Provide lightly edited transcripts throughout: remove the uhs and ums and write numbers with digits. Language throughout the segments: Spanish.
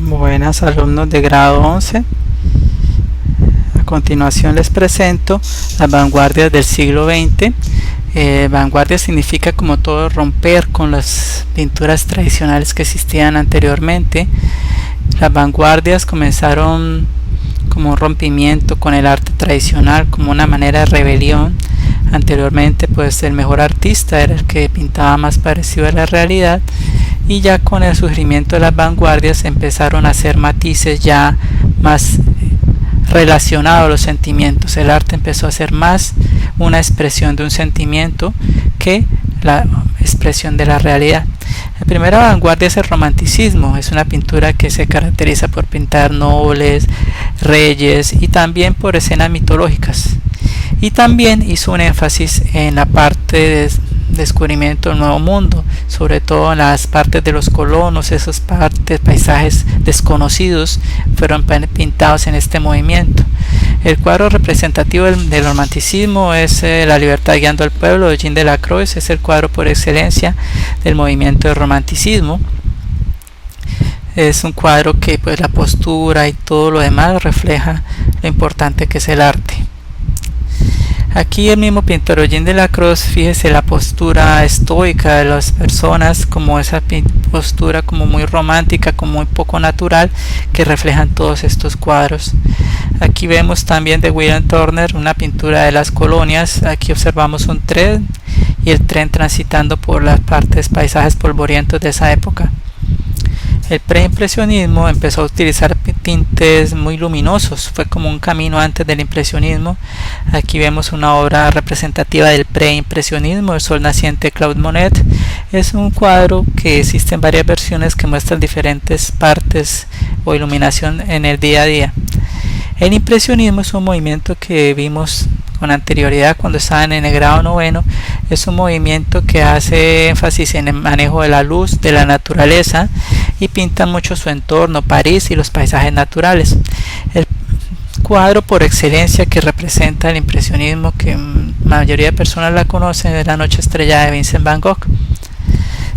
Buenas alumnos de grado 11. A continuación les presento las vanguardias del siglo XX. Vanguardia significa, como todo, romper con las pinturas tradicionales que existían anteriormente. Las vanguardias comenzaron como un rompimiento con el arte tradicional, como una manera de rebelión. Anteriormente, pues, el mejor artista era el que pintaba más parecido a la realidad, y ya con el surgimiento de las vanguardias empezaron a hacer matices ya más relacionados a los sentimientos. El arte empezó a ser más una expresión de un sentimiento que la expresión de la realidad. La primera vanguardia es el romanticismo. Es una pintura que se caracteriza por pintar nobles, reyes y también por escenas mitológicas. Y también hizo un énfasis en la parte de descubrimiento del nuevo mundo, sobre todo en las partes de los colonos. Esas partes, paisajes desconocidos, fueron pintados en este movimiento. El cuadro representativo del romanticismo es La libertad guiando al pueblo, de Jean Delacroix. Es el cuadro por excelencia del movimiento del romanticismo. Es un cuadro que, pues, la postura y todo lo demás refleja lo importante que es el arte. Aquí el mismo pintor Jean Delacroix, fíjese la postura estoica de las personas, como esa postura como muy romántica, como muy poco natural, que reflejan todos estos cuadros. Aquí vemos también de William Turner una pintura de las colonias. Aquí observamos un tren y el tren transitando por las partes, paisajes polvorientos de esa época. El preimpresionismo empezó a utilizar tintes muy luminosos. Fue como un camino antes del impresionismo. Aquí vemos una obra representativa del preimpresionismo, El sol naciente, de Claude Monet. Es un cuadro que existen varias versiones que muestran diferentes partes o iluminación en el día a día. El impresionismo es un movimiento que vimos con anterioridad cuando estaban en el grado noveno. Es un movimiento que hace énfasis en el manejo de la luz, de la naturaleza, y pintan mucho su entorno, París y los paisajes naturales. El cuadro por excelencia que representa el impresionismo, que la mayoría de personas la conocen, es La noche estrellada, de Vincent Van Gogh.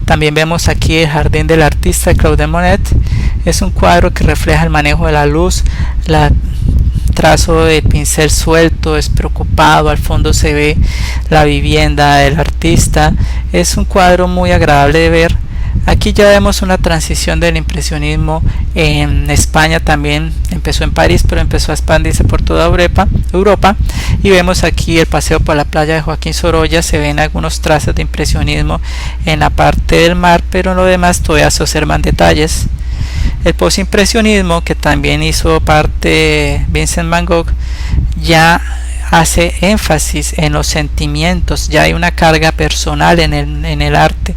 También vemos aquí El jardín del artista, de Claude Monet. Es un cuadro que refleja el manejo de la luz, la trazo de pincel suelto, despreocupado. Al fondo se ve la vivienda del artista. Es un cuadro muy agradable de ver. Aquí ya vemos una transición del impresionismo en España. También empezó en París, pero empezó a expandirse por toda Europa. Y vemos aquí el paseo por la playa de Joaquín Sorolla. Se ven algunos trazos de impresionismo en la parte del mar, pero en lo demás todavía se observan detalles. El postimpresionismo, que también hizo parte Vincent Van Gogh, ya hace énfasis en los sentimientos. Ya hay una carga personal en el arte.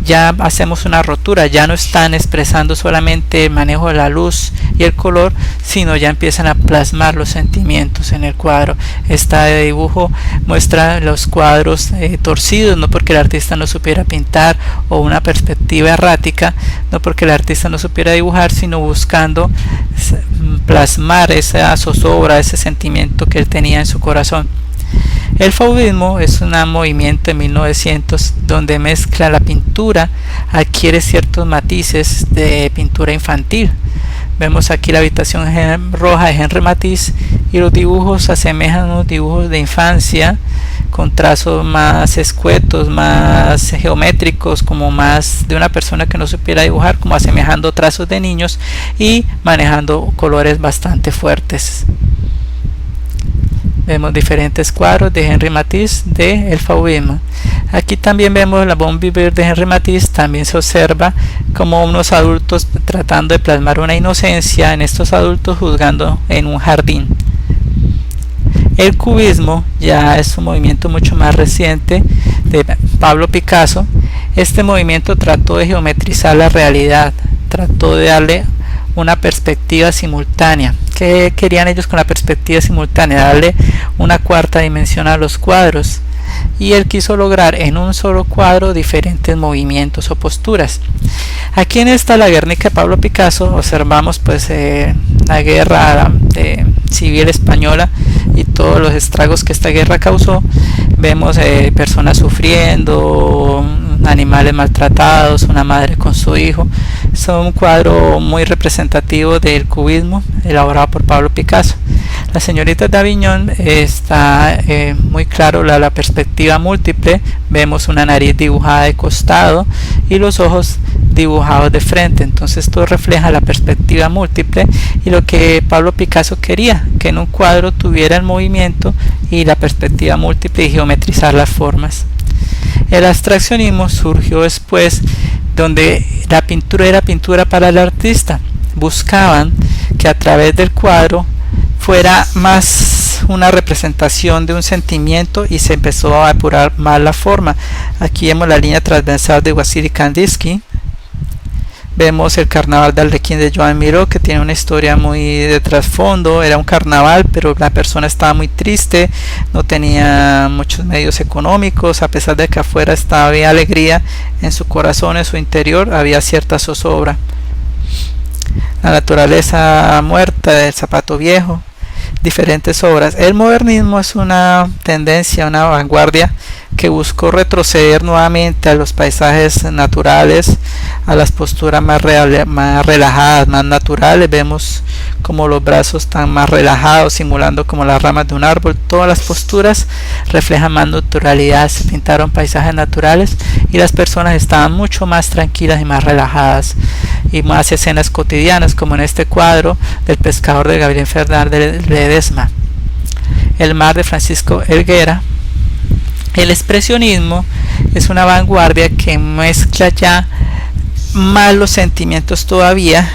Ya hacemos una rotura, ya no están expresando solamente el manejo de la luz y el color, sino ya empiezan a plasmar los sentimientos en el cuadro. Esta de dibujo muestra los cuadros torcidos, no porque el artista no supiera pintar, o una perspectiva errática, no porque el artista no supiera dibujar, sino buscando plasmar esa zozobra, ese sentimiento que él tenía en su corazón. El faudismo es un movimiento de 1900 donde mezcla la pintura, adquiere ciertos matices de pintura infantil. Vemos aquí la habitación roja de Henri Matisse, y los dibujos asemejan a unos dibujos de infancia, con trazos más escuetos, más geométricos, como más de una persona que no supiera dibujar, como asemejando trazos de niños y manejando colores bastante fuertes. Vemos diferentes cuadros de Henri Matisse de el faudismo. Aquí también vemos la Bon Vivre de Henri Matisse. También se observa como unos adultos tratando de plasmar una inocencia en estos adultos juzgando en un jardín. El cubismo ya es un movimiento mucho más reciente de Pablo Picasso. Este movimiento trató de geometrizar la realidad, trató de darle una perspectiva simultánea. ¿Qué querían ellos con la perspectiva simultánea? Darle una cuarta dimensión a los cuadros, y él quiso lograr en un solo cuadro diferentes movimientos o posturas. Aquí en esta La Guernica de Pablo Picasso observamos, pues, la guerra civil española y todos los estragos que esta guerra causó. Vemos personas sufriendo, animales maltratados, una madre con su hijo. Es un cuadro muy representativo del cubismo elaborado por Pablo Picasso. Las señoritas de Aviñón está muy claro la perspectiva múltiple. Vemos una nariz dibujada de costado y los ojos dibujados de frente. Entonces todo refleja la perspectiva múltiple y lo que Pablo Picasso quería, que en un cuadro tuviera el movimiento y la perspectiva múltiple y geometrizar las formas. El abstraccionismo surgió después, donde la pintura era pintura para el artista. Buscaban que a través del cuadro fuera más una representación de un sentimiento y se empezó a apurar más la forma. Aquí vemos la línea transversal de Wassily Kandinsky. Vemos el carnaval de Arlequín de Joan Miró, que tiene una historia muy de trasfondo. Era un carnaval, pero la persona estaba muy triste, no tenía muchos medios económicos. A pesar de que afuera había alegría, en su corazón, en su interior, había cierta zozobra. La naturaleza muerta del zapato viejo, diferentes obras. El modernismo es una tendencia, una vanguardia que buscó retroceder nuevamente a los paisajes naturales, a las posturas más relajadas, más naturales. Vemos como los brazos están más relajados, simulando como las ramas de un árbol. Todas las posturas reflejan más naturalidad. Se pintaron paisajes naturales y las personas estaban mucho más tranquilas y más relajadas, y más escenas cotidianas, como en este cuadro del pescador de Gabriel Fernández Ledesma. El mar de Francisco Helguera. El expresionismo es una vanguardia que mezcla ya más los sentimientos todavía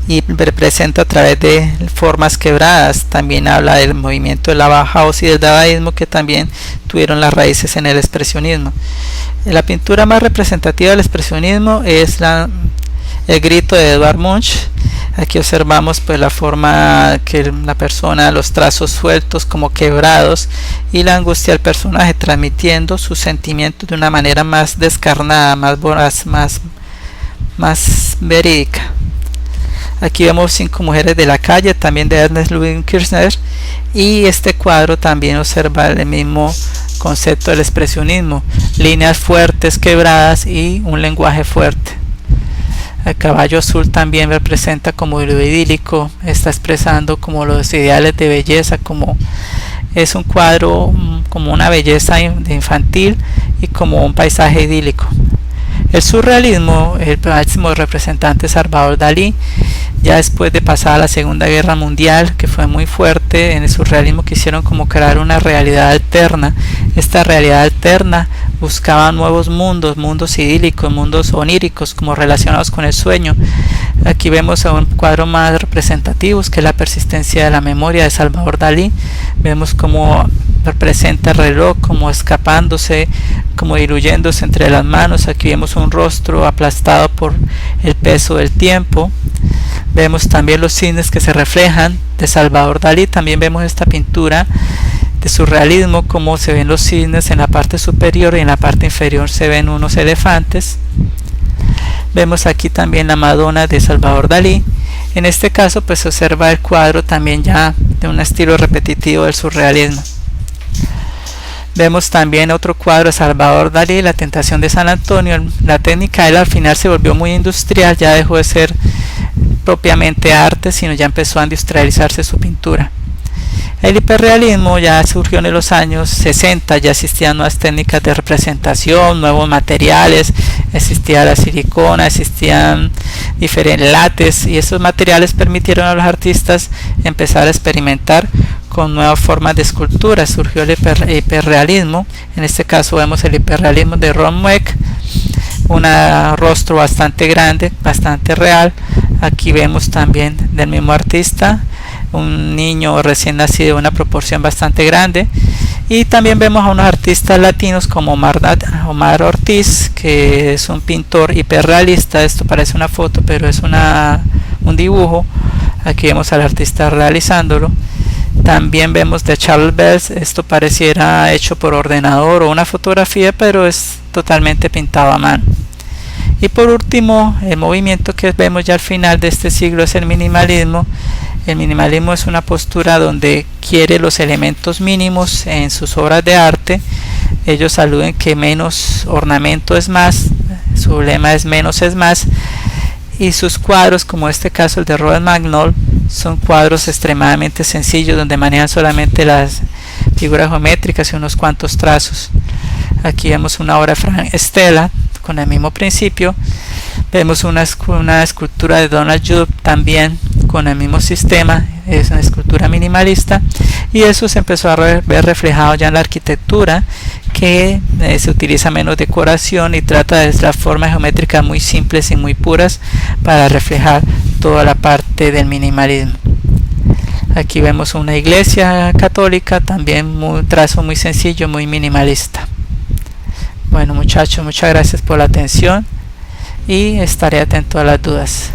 y representa a través de formas quebradas. También habla del movimiento de la Bauhaus y del dadaísmo, que también tuvieron las raíces en el expresionismo. La pintura más representativa del expresionismo es el grito de Edvard Munch. Aquí observamos pues la forma que la persona, los trazos sueltos como quebrados, y la angustia del personaje transmitiendo sus sentimientos de una manera más descarnada, más voraz, más verídica. Aquí vemos 5 mujeres de la calle, también de Ernest Ludwig Kirchner, y este cuadro también observa el mismo concepto del expresionismo: líneas fuertes, quebradas y un lenguaje fuerte. El caballo azul también representa como lo idílico, está expresando como los ideales de belleza, como es un cuadro como una belleza infantil y como un paisaje idílico. El surrealismo, el máximo representante es Salvador Dalí. Ya después de pasada la Segunda Guerra Mundial, que fue muy fuerte, en el surrealismo quisieron como crear una realidad alterna. Esta realidad alterna buscaba nuevos mundos, mundos idílicos, mundos oníricos, como relacionados con el sueño. Aquí vemos a un cuadro más representativo, que es La persistencia de la memoria de Salvador Dalí. Vemos cómo representa el reloj como escapándose, como diluyéndose entre las manos. Aquí vemos un rostro aplastado por el peso del tiempo. Vemos también los cisnes que se reflejan de Salvador Dalí. También vemos esta pintura de surrealismo, como se ven los cisnes en la parte superior y en la parte inferior se ven unos elefantes. Vemos aquí también la Madonna de Salvador Dalí. En este caso pues se observa el cuadro también ya de un estilo repetitivo del surrealismo. Vemos también otro cuadro de Salvador Dalí, La tentación de San Antonio. La técnica de él al final se volvió muy industrial, ya dejó de ser propiamente arte, sino ya empezó a industrializarse su pintura. El hiperrealismo ya surgió en los años 60, ya existían nuevas técnicas de representación, nuevos materiales, existía la silicona, existían diferentes látex, y esos materiales permitieron a los artistas empezar a experimentar con nuevas formas de escultura. Surgió el hiperrealismo. En este caso vemos el hiperrealismo de Ron Mueck, un rostro bastante grande, bastante real. Aquí vemos también del mismo artista un niño recién nacido de una proporción bastante grande, y también vemos a unos artistas latinos como Omar Ortiz, que es un pintor hiperrealista. Esto parece una foto, pero es un dibujo. Aquí vemos al artista realizándolo. También vemos de Charles Bells, esto pareciera hecho por ordenador o una fotografía, pero es totalmente pintado a mano. Y por último, el movimiento que vemos ya al final de este siglo es el minimalismo. El minimalismo es una postura donde quiere los elementos mínimos en sus obras de arte. Ellos aluden que menos ornamento es más, su lema es menos es más, y sus cuadros, como este caso el de Robert Magnol, son cuadros extremadamente sencillos donde manejan solamente las figuras geométricas y unos cuantos trazos. Aquí vemos una obra de Frank Stella con el mismo principio. Vemos una escultura de Donald Judd también con el mismo sistema, es una escultura minimalista, y eso se empezó a ver reflejado ya en la arquitectura, que se utiliza menos decoración y trata de las formas geométricas muy simples y muy puras para reflejar toda la parte del minimalismo. Aquí vemos una iglesia católica, también un trazo muy sencillo, muy minimalista. Bueno muchachos, muchas gracias por la atención y estaré atento a las dudas.